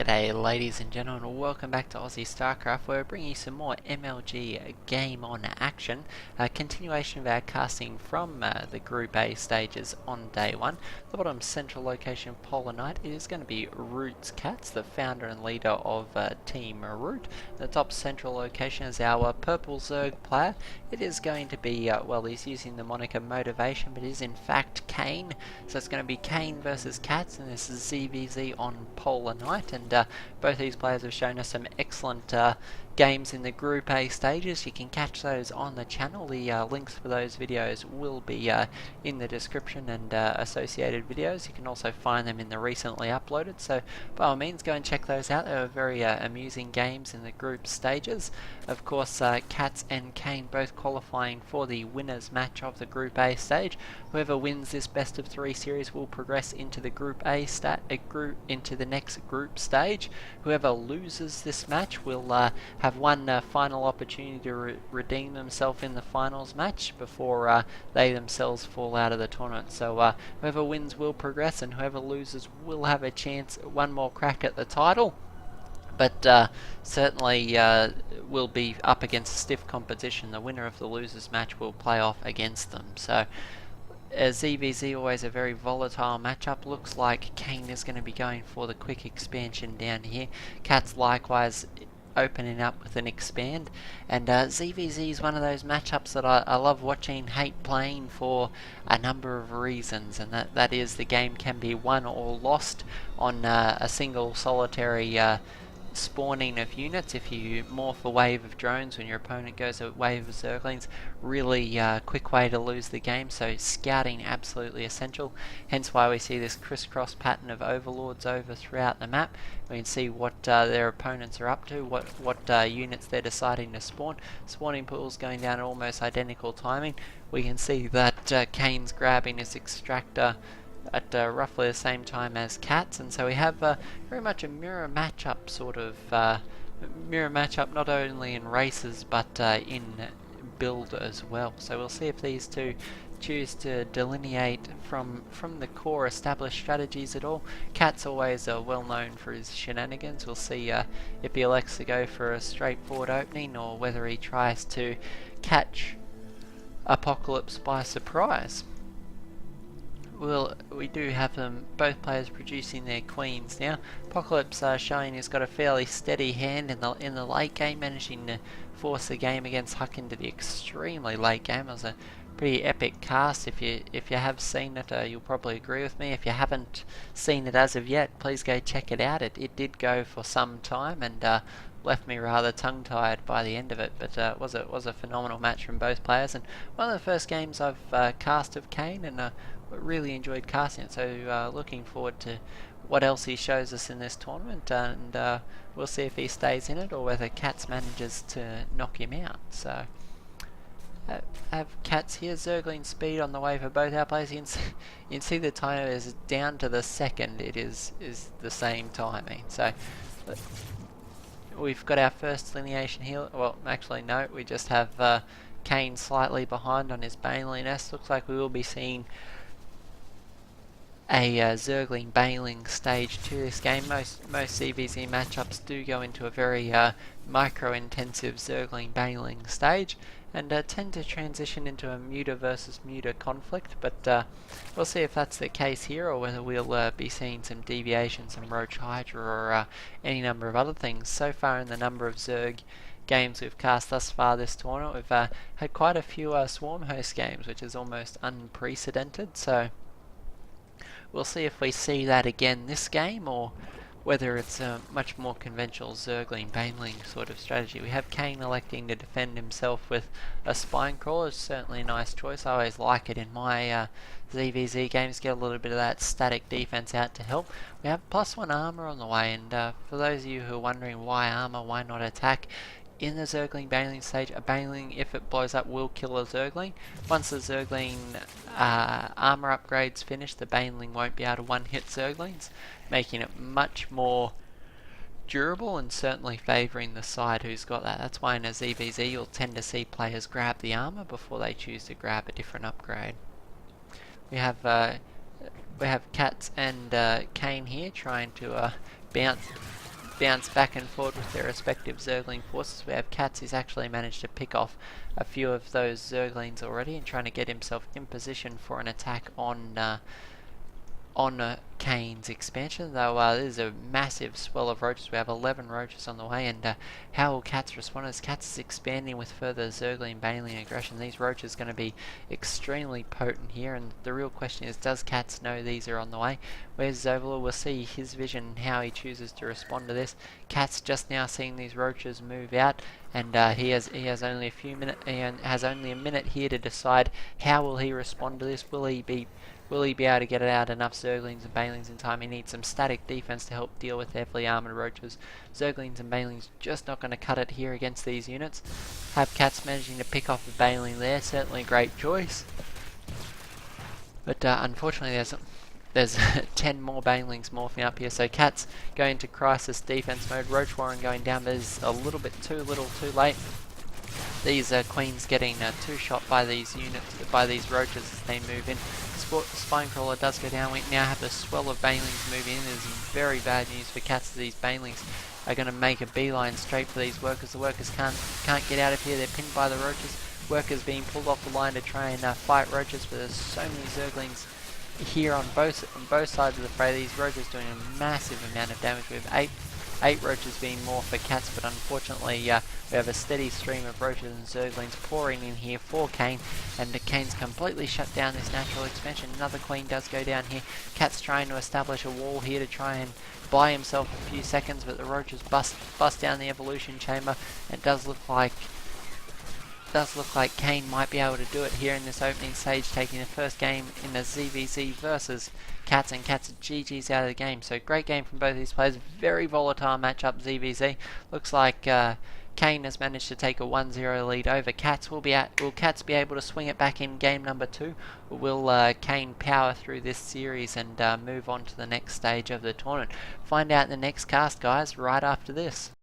G'day ladies and gentlemen, welcome back to Aussie Starcraft, where we're bringing you some more MLG game on action. A continuation of our casting from the Group A stages on day one. The bottom central location of Polar Night, it is going to be Root's Catz, the founder and leader of Team Root. The top central location is our purple Zerg player. It is going to be, well, he's using the moniker Motivation, but it is in fact Kane. So it's going to be Kane versus Catz, and this is ZvZ on Polar Night. And both these players have shown us some excellent games in the Group A stages. You can catch those on the channel. The links for those videos will be in the description and associated videos. You can also find them in the recently uploaded, so by all means go and check those out. They were very amusing games in the group stages. Of course, Catz and Kane both qualifying for the winners match of the Group A stage. Whoever wins this best of 3 series will progress into the Group A into the next group stage. Whoever loses this match will have one final opportunity to redeem themselves in the finals match before they themselves fall out of the tournament. So whoever wins will progress, and whoever loses will have a chance, one more crack at the title. But certainly will be up against stiff competition. The winner of the losers match will play off against them. So ZvZ, always a very volatile matchup. Looks like Kane is going to be going for the quick expansion down here. Catz likewise opening up with an expand, and ZvZ is one of those matchups that I love watching, hate playing for a number of reasons, and that is the game can be won or lost on a single solitary spawning of units. If you morph a wave of drones when your opponent goes a wave of zerglings, really quick way to lose the game. So scouting absolutely essential, hence why we see this crisscross pattern of overlords over throughout the map. We can see what their opponents are up to, what units they're deciding to spawn. Spawning pools going down at almost identical timing. We can see that Kane's grabbing his extractor at roughly the same time as Catz, and so we have very much a mirror matchup, sort of mirror matchup, not only in races but in build as well. So we'll see if these two choose to delineate from the core established strategies at all. Catz always well known for his shenanigans. We'll see if he elects to go for a straightforward opening, or whether he tries to catch Apocalypse by surprise. Well, we do have them, both players producing their queens now. Apocalypse showing he's got a fairly steady hand in the late game, managing to force the game against Huck into the extremely late game. It was a pretty epic cast. If you have seen it, you'll probably agree with me. If you haven't seen it as of yet, please go check it out. It did go for some time, and left me rather tongue-tied by the end of it, but it was a phenomenal match from both players, and one of the first games I've cast of Kane, and really enjoyed casting it. So looking forward to what else he shows us in this tournament, and we'll see if he stays in it or whether Catz manages to knock him out. So have Catz here, Zergling speed on the way for both our players. You can see the timer is down to the second. It is the same timing. So we've got our first delineation here. Well, actually no, we just have Kane slightly behind on his Baneling nest. Looks like we will be seeing a Zergling Baneling stage 2 this game. Most ZvZ matchups do go into a very micro-intensive Zergling Baneling stage, and tend to transition into a muta versus muta conflict, but we'll see if that's the case here, or whether we'll be seeing some deviations, some Roach Hydra, or any number of other things. So far in the number of Zerg games we've cast thus far this tournament, we've had quite a few Swarm Host games, which is almost unprecedented, so we'll see if we see that again this game, or whether it's a much more conventional Zergling Baneling sort of strategy. We have Kane electing to defend himself with a Spine Crawler. It's certainly a nice choice. I always like it in my ZvZ games, get a little bit of that static defense out to help. We have +1 armor on the way, and for those of you who are wondering why armor, why not attack, in the Zergling Baneling stage, a Baneling, if it blows up, will kill a Zergling. Once the Zergling armor upgrade's finished, the Baneling won't be able to one-hit Zerglings, making it much more durable, and certainly favouring the side who's got that. That's why in a ZvZ you'll tend to see players grab the armor before they choose to grab a different upgrade. We have Catz and Kane here trying to bounce bounce back and forth with their respective Zergling forces. We have Catz, who's actually managed to pick off a few of those Zerglings already and trying to get himself in position for an attack on Kane's expansion, though there's a massive swell of roaches. We have 11 roaches on the way, and how will Catz respond as Catz is expanding with further Zergling Baneling aggression? These roaches are going to be extremely potent here, and the real question is, does Catz know these are on the way? Where's ZvZ? We'll see his vision and how he chooses to respond to this. Catz just now seeing these roaches move out, and he has only a minute here to decide how will he respond to this. Will he be able to get out enough Zerglings and Banelings in time? He needs some static defense to help deal with heavily armored roaches. Zerglings and Banelings just not going to cut it here against these units. Have Catz managing to pick off a Baneling there, certainly a great choice. But unfortunately there's 10 more Banelings morphing up here, so Catz going to crisis defense mode. Roach Warren going down, but is a little bit too little too late. These queens getting two-shot by these units, by these roaches as they move in. Spinecrawler does go down. We now have a swell of Banelings moving in. This is very bad news for Catz. These Banelings are going to make a beeline straight for these workers. The workers can't get out of here. They're pinned by the roaches. Workers being pulled off the line to try and fight roaches, but there's so many Zerglings here on both sides of the fray. These roaches doing a massive amount of damage. We have eight roaches being more for Catz, but unfortunately we have a steady stream of roaches and Zerglings pouring in here for Kane, and Kane's completely shut down this natural expansion. Another queen does go down here. Catz trying to establish a wall here to try and buy himself a few seconds, but the roaches bust down the evolution chamber. It does look like Kane might be able to do it here in this opening stage, taking the first game in the ZvZ versus Catz, and Catz GG's out of the game. So great game from both these players. Very volatile matchup, ZvZ. Looks like Kane has managed to take a 1-0 lead over Catz. Will Catz be able to swing it back in game number 2? Or will Kane power through this series and move on to the next stage of the tournament? Find out in the next cast, guys, right after this.